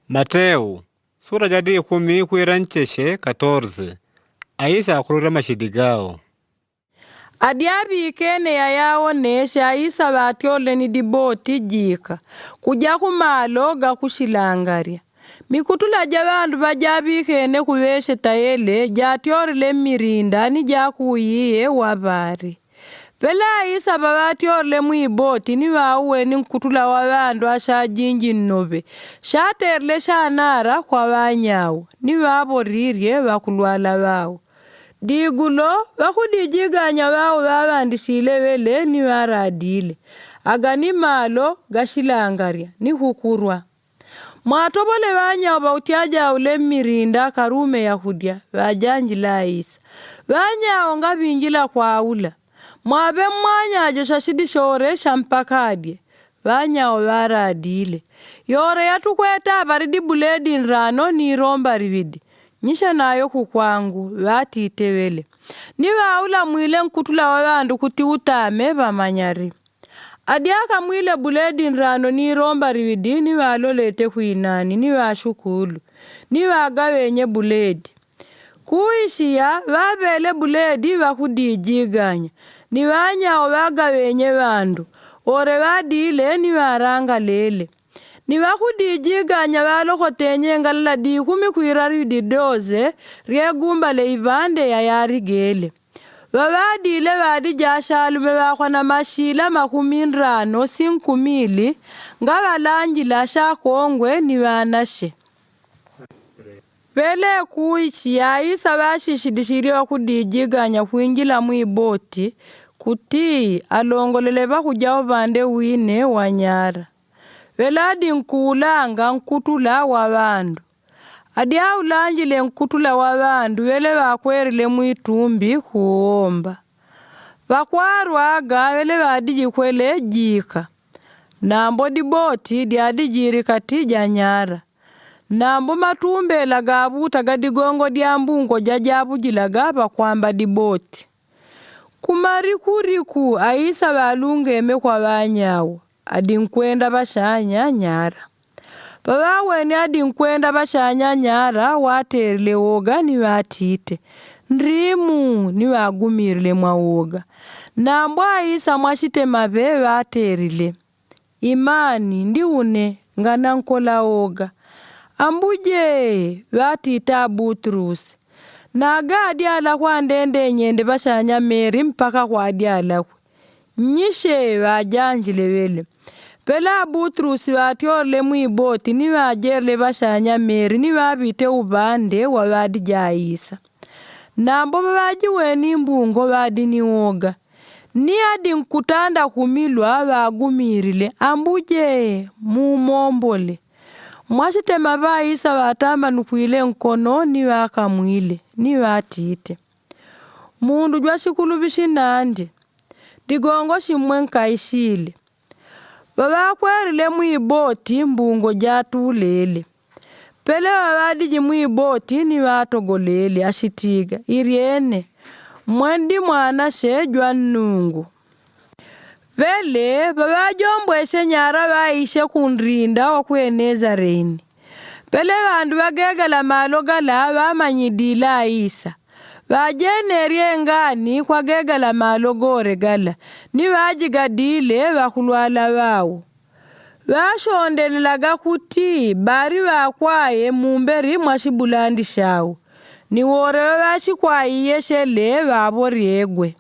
Mateo, sura jadi 10 kuirancheshe 14. Aisa akurura mashidigao. Adiabi ikene ya yaoneshe aisa batiole ni diboti jika. Kuja kumalo ga kushilangaria. Mikutula jabandu bajabi ikene kuweshe tayele jatiorile mirinda ni jakuyiye wabari. Pela isa babatiole muiboti ni wauwe ni nkutula wabandu ashajinji nnobe. Shaterle shanara kwa banyawo. Ni waborirye bakulwala bawo. Digulo bakudijiganya bawo babandishile bele ni waradile. Agani malo gashilangaria ni hukurwa. Mwatobole banyawo bautiaja ule mirinda karume yahudia bajanjila isa. Banyawo nga binjila kwa ula. Mwabe mwanya joshashidi shore shampakadye. Banyawo baradile. Yore yatukweta baridi buledi nrano ni romba ribidi. Nyisha nayo kukwangu batitewele. Niwa ula mwile nkutula wabandu kuti utame bamanyari. Adiaka mwile buledi nrano ni romba ribidi niwa alolete kuinani niwa shukulu. Niwa agawenye buledi. Kuishia babele buledi bakudijiganya. Niwanyawo bagawenye bandu. Ore badile niwa aranga lele. Niwakudijiganya balokotenye ngalala di 10 kuirari didoze riegumba le ibande ya yarigele. Babadile badi jashalume bakwana mashila 15 5,000 ngabalanjila shakongwe niwanashe. Pele kuichi ya isa bashishidishiri wakudijiganya kuinjila muiboti kuti alongolele bakujao bande wine wanyara. Veladi nkulanga nkutula wabandu. Adi aulanjile nkutula wabandu wele bakwerile mwitumbi kuomba. Bakwarwaga wele badiji kwele jika. Nambo diboti diadi jirikati janyara. Nambo matumbela gabuta gadigongo diambungo jajabu jilaga bakwamba diboti. Kumarikuriku aisa balungeme kwa banyawo. Adi nkwenda bashanya nyara. Babawe ni adi nkwenda bashanya nyara waterile woga ni watite. Ndrimu ni wagumirile mwa woga. Nambwa isa mwashite mabe waterile. Imani ndi une ngana nkola woga. Ambuje watita Butrusi. Naga adiala kwa ndende nyende bashanya Meri mpaka kwa adiala kwe. Nyishe wajanjile wele. Pela Butrusi watiole muiboti ni wajerle bashanya Meri ni wabite ubande wa wadi jaisa. Nambo wajiwe ni mbungo wadi ni woga. Ni adi nkutanda kumilwa wagumirile ambuje mumombole. Mwashite maba isa watamba nukuile nkono ni wakamwile ni watite. Mundu jwashikulubishi nandi. Digongo shimwenka ishile. Baba kwerile muiboti mbungo jatulele. Pele wabadiji muiboti ni watogolele ashitiga. Iriene. Mwendi mwana shejwa nungu. Vele baba jombweshe nyara waishe kunrinda wa kueneza reni. Pele wandu wagegala malogala wamanyidila isa. Wajenerie ngani kwa gegala malogore gala. Ni wajigadile wakulwala wao. Washondelelaga kuti bari wakwaye mumberi mwashibulandi shao. Ni wore washikwaye shele waboriegwe.